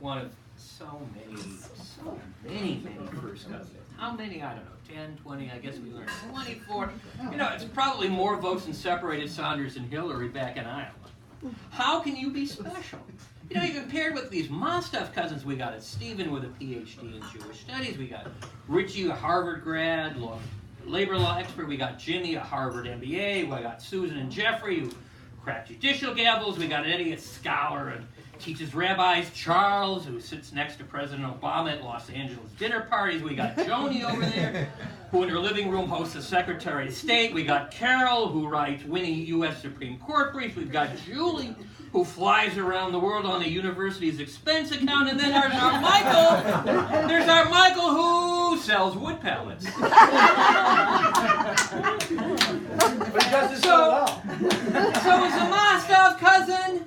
one of so many first cousins. How many? I don't know, 10, 20, I guess we learned 24. You know, it's probably more votes than separated Saunders and Hillary back in Iowa. How can you be special? You know, you compared with these Mostov cousins we got. It's Stephen with a PhD in Jewish studies. We got Richie, a Harvard grad, labor law expert. We got Jimmy, a Harvard MBA. We got Susan and Jeffrey, who crack judicial gavels. We got Eddie, a scholar and teaches rabbis. Charles, who sits next to President Obama at Los Angeles dinner parties. We got Joni over there, who in her living room hosts the Secretary of State. We got Carol, who writes winning U.S. Supreme Court briefs. We've got Julie, who flies around the world on the university's expense account. And then there's our Michael. There's our Michael, who sells wood pallets. But he does this so well. So is a Mostov cousin?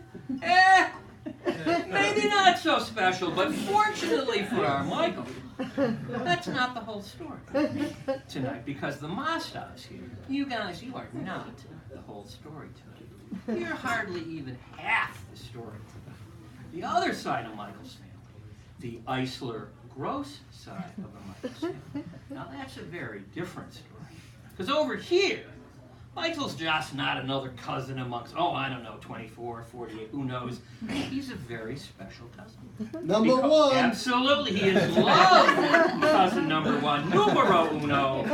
Maybe not so special, but fortunately for our Michael, that's not the whole story tonight, because the Mostovs here, you guys, you are not the whole story tonight. You're hardly even half the story tonight. The other side of Michael's family, the Eisler-Gross side of the Michael's family, now that's a very different story. Because over here, Michael's just not another cousin amongst, oh, I don't know, 24, 48, who knows. He's a very special cousin. Number one. Absolutely, he is loved cousin number one, numero uno.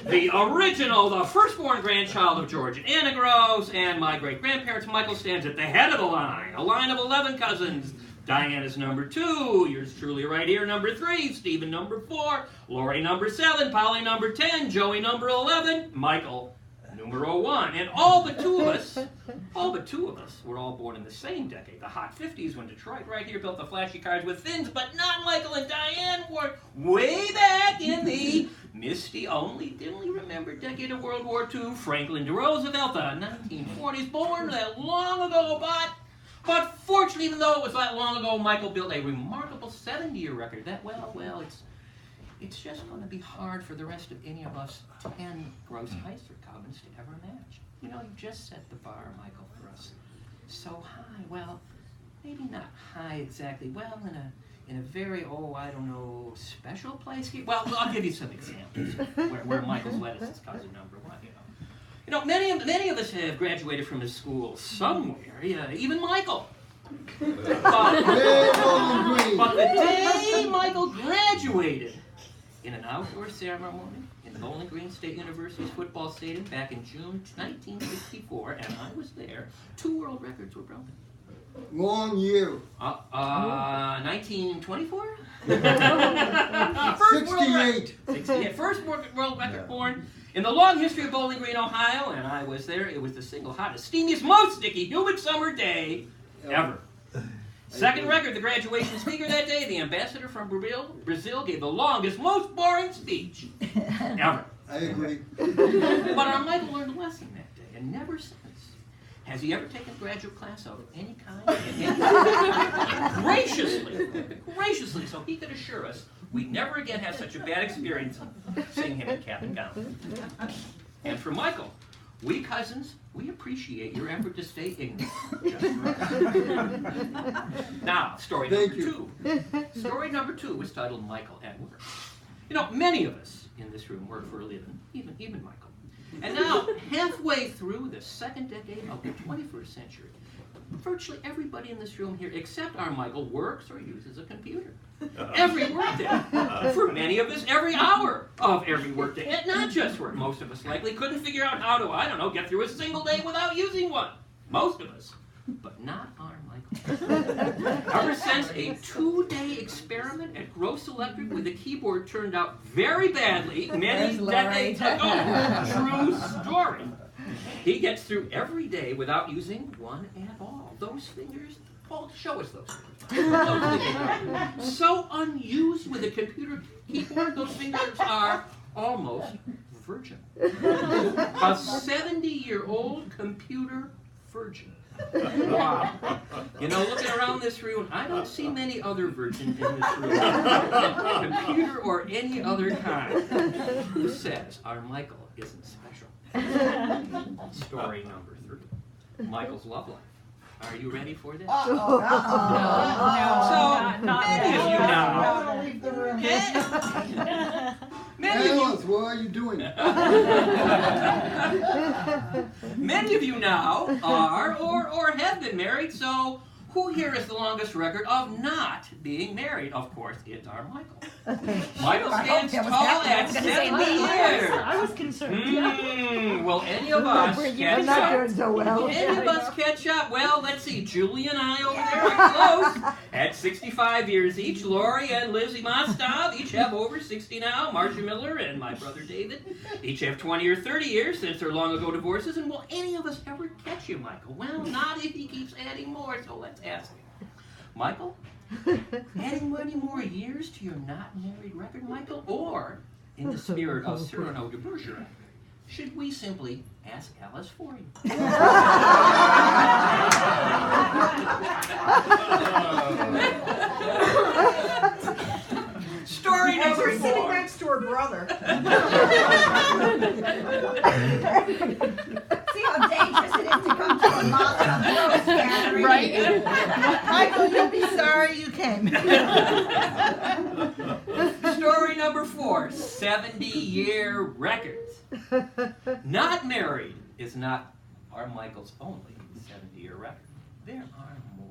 The original, the firstborn grandchild of George and Anna Gross, and my great-grandparents. Michael stands at the head of the line, a line of 11 cousins. Diane is number 2, yours truly right here, number 3, Stephen number 4, Lori number 7, Polly number 10, Joey number 11, Michael numero 1. And all but two of us, were all born in the same decade, the hot 50s, when Detroit right here built the flashy cars with fins, but not Michael and Diane were way back in the misty, only dimly remembered decade of World War II. Franklin D. Roosevelt, the 1940s, born that long ago, but fortunately, even though it was that long ago, Michael built a remarkable 70-year record that, well, it's just going to be hard for the rest of any of us 10 Gross Eisler cousins to ever match. You know, you just set the bar, Michael, for us so high. Well, maybe not high exactly. Well, in a very, I don't know, special place here. Well, I'll give you some examples where Michael's lettuce is cousin number 1, you know. You know, many of us have graduated from a school somewhere, even Michael. But the day Michael graduated in an outdoor ceremony in Bowling Green State University's football stadium back in June 1964, and I was there, 2 world records were broken. Wrong year. 1924? 68. First world record born in the long history of Bowling Green, Ohio, and I was there. It was the single hottest, steamiest, most sticky, humid summer day ever. Second record, the graduation speaker that day, the ambassador from Brazil, gave the longest, most boring speech ever. I agree. But our Michael learned a lesson that day, and never since has he ever taken a graduate class of any kind. graciously, so he could assure us we'd never again have such a bad experience seeing him in cap and gown. And for Michael, we cousins, we appreciate your effort to stay ignorant. Just for us. Now, story number 2. Story number 2 was titled Michael at Work. You know, many of us in this room work for a living, even Michael. And now, halfway through the second decade of the 21st century, virtually everybody in this room here, except our Michael, works or uses a computer. Every workday. For many of us, every hour of every workday. And not just work. Most of us likely couldn't figure out how to, get through a single day without using one. Most of us. But not our Michael. Ever since a 2-day experiment at Gross Electric with a keyboard turned out very badly many decades ago. True story. He gets through every day without using one at all. Those fingers, Paul, show us those fingers. So unused with a computer keyboard, those fingers are almost virgin. A 70-year-old computer virgin. Wow. You know, looking around this room, I don't see many other virgins in this room. Computer or any other kind. Who says our Michael isn't special? Story number 3. Michael's love life. Are you ready for this? Not many of you now. I'll leave the room. Many of you, Alice, what are you doing? many of you now are or have been married, so who here has the longest record of not being married? Of course, it's our Michael. Michael stands tall at 70 years. I was concerned. Will any of us catch not up? doing so well. Will any of us catch up? Well, let's see. Julie and I over there are close. At 65 years each, Lori and Lizzie Mostov each have over 60 now. Marcia Miller and my brother David each have 20 or 30 years since their long ago divorces. And will any of us ever catch you, Michael? Well, not if he keeps adding more, so let's ask him. Michael? Adding many more years to your not married record, Michael? Or, in the spirit of Cyrano de Bergerac, should we simply ask Alice for you? Story number You're sitting 4. next to her brother. See how dangerous it is to come to the Mostov Rose gathering? Right? Michael, you'll be sorry you came. Story number 4, 70-year records. Not married is not our Michael's only 70-year record. There are more.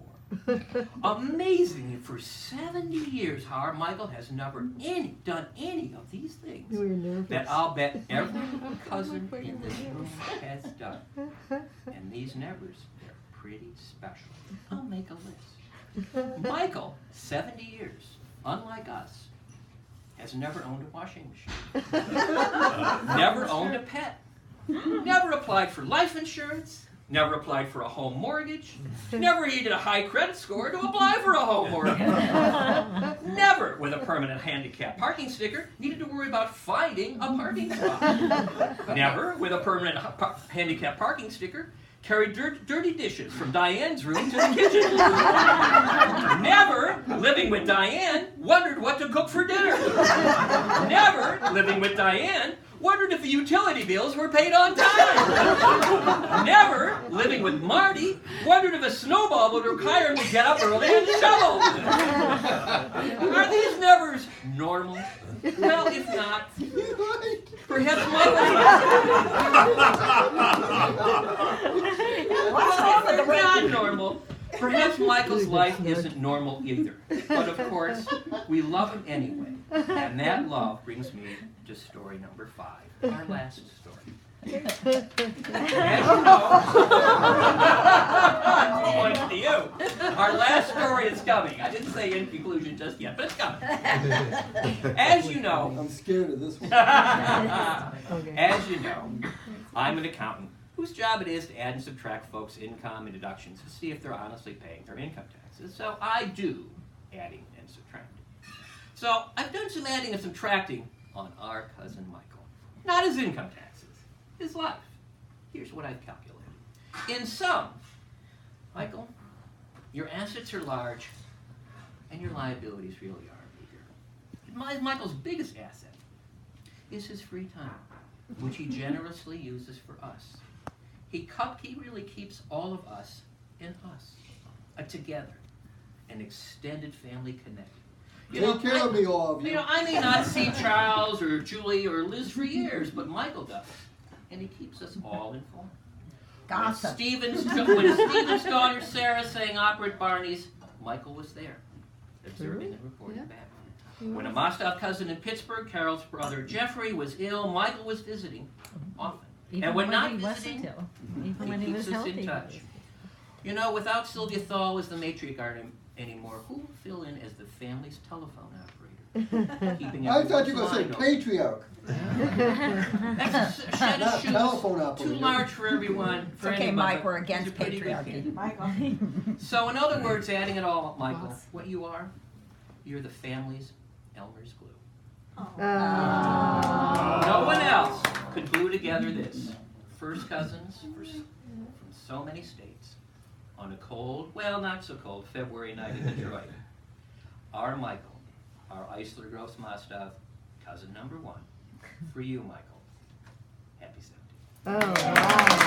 Amazing, for 70 years, our Michaal has never done any of these things You were nervous. that I'll bet every cousin in this room has done. And these nevers, they're pretty special. I'll make a list. Michael, 70 years, unlike us, has never owned a washing machine. Never owned a pet. Never applied for life insurance. Never applied for a home mortgage. Never needed a high credit score to apply for a home mortgage. Never, with a permanent handicap parking sticker, needed to worry about finding a parking spot. Never, with a permanent handicap parking sticker, carried dirty dishes from Diane's room to the kitchen. Never, living with Diane, wondered what to cook for dinner. Never, living with Diane, wondered if the utility bills were paid on time. Never, living with Marty, wondered if a snowball would require him to get up early and shovel. Are these nevers normal? Well, if not, perhaps Michael's not normal. Perhaps Michael's life isn't normal either. But of course, we love him anyway. And that love brings me to story number 5, our last story. As you know, points to you. Our last story is coming. I didn't say in conclusion just yet, but it's coming. As you know, I'm scared of this one. as you know, I'm an accountant whose job it is to add and subtract folks' income and deductions to see if they're honestly paying their income taxes. So I do adding and subtracting. So I've done some adding and subtracting on our cousin Michael. Not his income taxes, his life. Here's what I've calculated. In sum, Michael, your assets are large and your liabilities really are meager. Michael's biggest asset is his free time, which he generously uses for us. He really keeps all of us in us, together, an extended family connected. Take care of me, all of you. I may not see Charles or Julie or Liz for years, but Michael does, and he keeps us all informed. Gossip. When Stephen's daughter Sarah sang opera at Barney's, Michael was there, observing and reporting back. When a Mostov cousin in Pittsburgh, Carol's brother Jeffrey, was ill, Michael was visiting often. And when not visiting, he keeps us in touch. Without Sylvia Thal as the matriarch anymore, who will fill in as the family's telephone operator? Keeping I thought you were everyone's going to say patriarch. That's a shed Not of shoes telephone operator. too large for everyone. It's okay, Mike, we're against He's a pretty good patriarchy. kid. Michael. So in other words, adding it all up, Michael, what you are, you're the family's Elmer's glue. No one else could glue together this. First cousins from so many states on a cold, well, not so cold, February night in Detroit. Our Michael, our Eisler Gross Mostov, cousin number 1. For you, Michael. Happy 70th. Oh, wow.